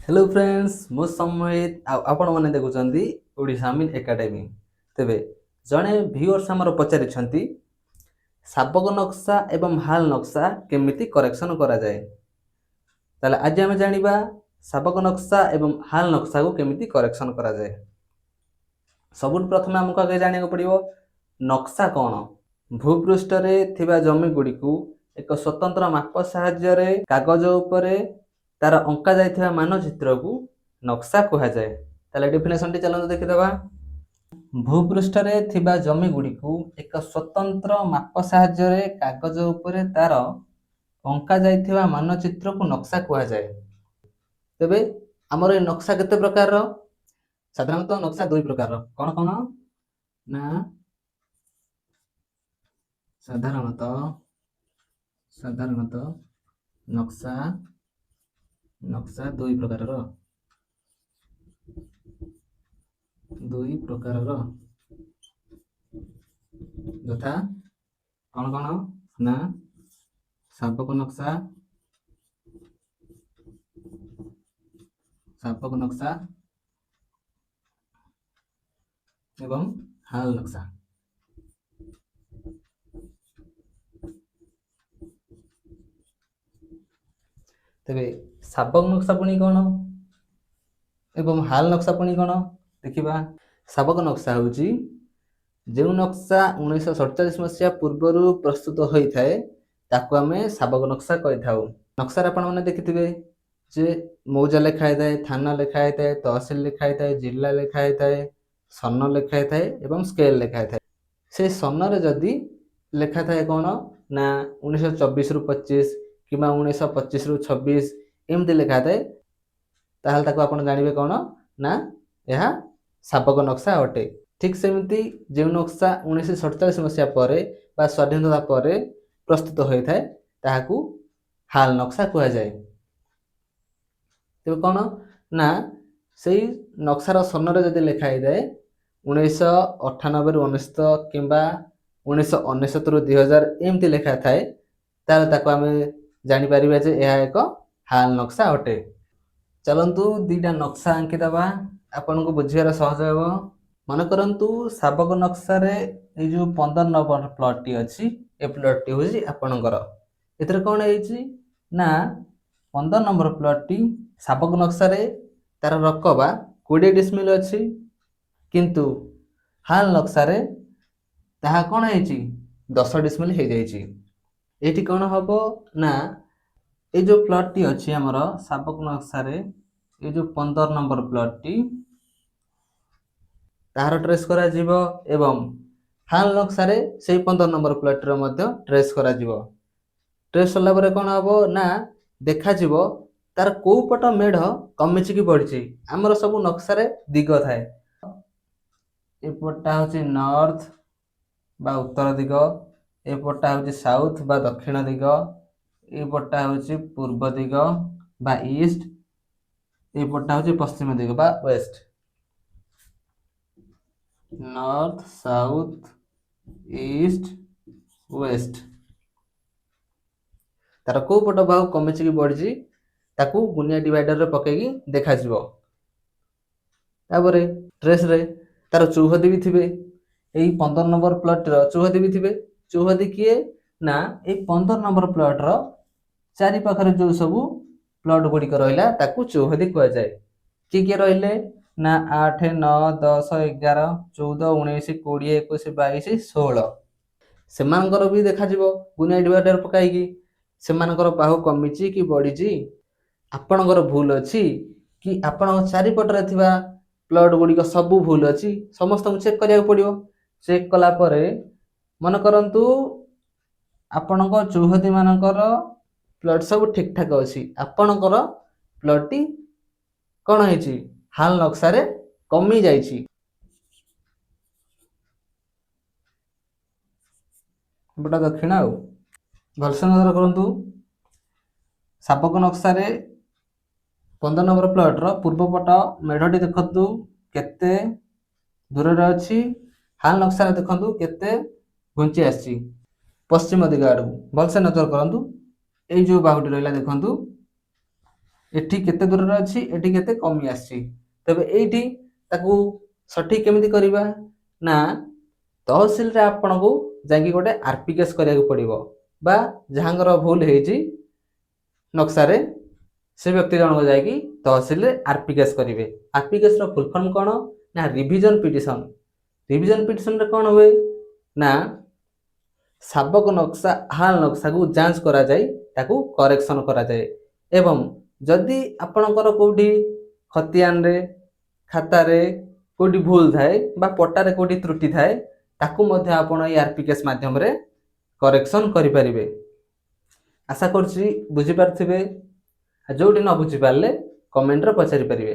Hello friends मो सम्मोहित आपण मैंने देखुं ओडिशा मिन एकाडेमी तेबे जड़े व्यूअर्स आमर पचारि शाबक नक्शा एवं हाल नक्शा केमिति करेक्शन करा जाए। ताले आज आम जानिबा शाबक नक्शा एवं हाल नक्शा को केमिति करेक्शन करा जाए। सबुठ प्रथम आमको आगे जानिया पड़िबो नक्शा कौन। भूपृष्ठ रे थिबा जमी गुडी को एक स्वतंत्र माप साहाय्य रे कागज उपरे तार अंका जाइथिबा मानचित्र को नक्शा कहा जाए। ताले डेफिनेशन टी चलନ୍ତୁ देखिदबा। भूपृष्ठ रे थिबा जमी गुडी को एक स्वतंत्र माप साहाय्य रे कागज उपरे तार अंका जाइथिबा मानचित्र को नक्शा कहा जाए। तेबे हमर ए नक्शा केते प्रकार रो? साधारणतः नक्शा दुई प्रकार रो। कोन कोन ना साधारणतः नक्शा दुई प्रकार यथा कौन कौन ना शाबक नक्शा एवं हाल नक्शा। तेबे शाबक नक्शा पुणी कौन एवं हाल नक्शा पुणी कौन देखिबा। शाबक नक्शा होची जो नक्शा 1947 मसीहा पूर्व प्रस्तुत होता है ताको आमे शाबक नक्शा कही थाउ। नक्शा आपण मैंने देखिथिबे जे मौजा लिखाई थाए, थाना लिखाई थाए, तहसिल लिखाई थाए, जिला लिखाई थाए, सन लिखाई थाए एवं स्केल लिखाई थाए। से सन रे जदि लिखा थाए कौन ना 1924 रु 25 कि 1925 रु 26 एमती लिखा थाए ताहले ताको आपण जानिबे कौन ना यह शाबक नक्शा अटे। ठीक सेमती जो नक्शा 1947 मसीहा परे बा स्वाधीनता परे प्रस्तुत होता है ताहाकू हाल नक्शा कहा जाए। तेबे कौन ना सही नक्शार सनरे जदि लिखाई जाए 1998 रु 19 किंबा 1999 रु 2000 एमती लिखा थाए ताले ताको आमे जानि परिबा जे यह एक हाल नक्शा अटे। चलंतु दीटा नक्शा आंकी दबा आपन को बुझियार सहज हेबो। मन करंतु शाबक नक्शा रे ए जो 15 नंबर प्लॉट टी अछि ए प्लॉट टी होजी आपनकर। एतरे कोन हेछि ना 15 नंबर प्लॉट टी शाबक नक्शा रे तार रकबा 20 डिसमिल अछि किंतु हाल नक्शा रे ताहा कोन हेछि 10 डिसमिल हे जाइछि। एठी कोन हबो ना ए जो प्लॉट टी अछि हमर शाबक नक्शा रे ए जो 15 नंबर प्लॉट टी तार ट्रेस करा जीवो एवं हाल नक्शा रे से 15 नंबर प्लॉट रे मध्य ट्रेस करा जीवो। ट्रेस होला परे कोन हबो ना देखा जीवो तार को पट मेढ कमिछि कि बढ़िछि। हमर सब नक्शा रे दिग थाए ए पटटा होछि नॉर्थ बा उत्तर दिग, ए पटटा होछि साउथ बा दक्षिण दिग, ए पटटा होछि पूर्व दिग बा ईस्ट, ए पटटा होछि पश्चिम दिग बा west. North south east west तार को पट भाग कमिछि कि बढ़िछि ताकू गुनिया डिवाइडर रे पकेगी देखा जीवो। तापरे ट्रेस रे तार चौहदी भी थिबे एई 15 नंबर प्लॉट रो चौहदी भी थिबे। चौहदी किए ना ए 15 नंबर प्लॉट रो चारि पाखरे जो सब प्लॉट गुडी को रहला ताकू चौहदी कह जाए। किए रहले ना 8 9 10 11 14 19 20 21 22 16 सेमानकर भी देखा जीवो गुनिया डिवाइडर पकाइगी सेमानकर बाहु कमिछि कि बढ़िछि आपणकर भूल अछि कि आपण चारि पटरे थिबा प्लॉट गुडी को सब भूल अछि समस्त चेक करिया पड़ियो। चेक कला परे मन करंतु आपणको चौहदी मानकर प्लॉट सब ठीक ठाक अछि आपणकर प्लॉट टी कोन हेछि हाल नक्शा रे कमी जाइछि। बटा दक्षिण आउ भलसे नजर करंतु शाबक नक्शा रे 15 नंबर प्लॉट रो पूर्व पट मेढटी देखंतु केते दूर रे अछि। हाल नक्शा रे देखंतु केते घुंची आछि पश्चिम दिग आडू। भलसे नजर करंतु ए जो बाहुटी रहला देखंतु ଏଠି କେତେ ଦୂରରେ ଅଛି, ଏଠି କେତେ କମି ଆସିଛି। ତେବେ ଏଇଠି ତାକୁ ସଠିକ୍ କେମିତି କରିବା ନା ତହସିଲରେ ଆପଣଙ୍କୁ ଯାଇକି ଗୋଟେ ଆର୍ପିକେସ୍ କରିବାକୁ ପଡ଼ିବ, ବା ଯାହାଙ୍କର ଭୁଲ ହେଇଛି ନକ୍ସାରେ ସେ ବ୍ୟକ୍ତି ଜଣକ ଯାଇକି ତହସିଲରେ ଆର୍ପିକେସ୍ କରିବେ। ଆର୍ପିକେସ୍ର ଫୁଲ୍ ଫର୍ମ କ'ଣ ନା ରିଭିଜନ୍ ପିଟିସନ୍। ରିଭିଜନ୍ ପିଟିସନରେ କ'ଣ ହୁଏ ନା ସାବକ ନକ୍ସା ହାଲ ନକ୍ସାକୁ ଯାଞ୍ଚ କରାଯାଇ ତାକୁ କରେକ୍ସନ୍ କରାଯାଏ। ଏବଂ ଯଦି ଆପଣଙ୍କର କେଉଁଠି ଖତିଆନରେ ଖାତାରେ କେଉଁଠି ଭୁଲ ଥାଏ ବା ପଟ୍ଟାରେ କେଉଁଠି ତ୍ରୁଟି ଥାଏ ତାକୁ ମଧ୍ୟ ଆପଣ ଏଇ ଆର୍ପିକେସ୍ ମାଧ୍ୟମରେ କରେକ୍ସନ୍ କରିପାରିବେ। ଆଶା କରୁଛି ବୁଝିପାରୁଥିବେ। ଯେଉଁଠି ନ ବୁଝିପାରିଲେ କମେଣ୍ଟରେ ପଚାରି ପାରିବେ।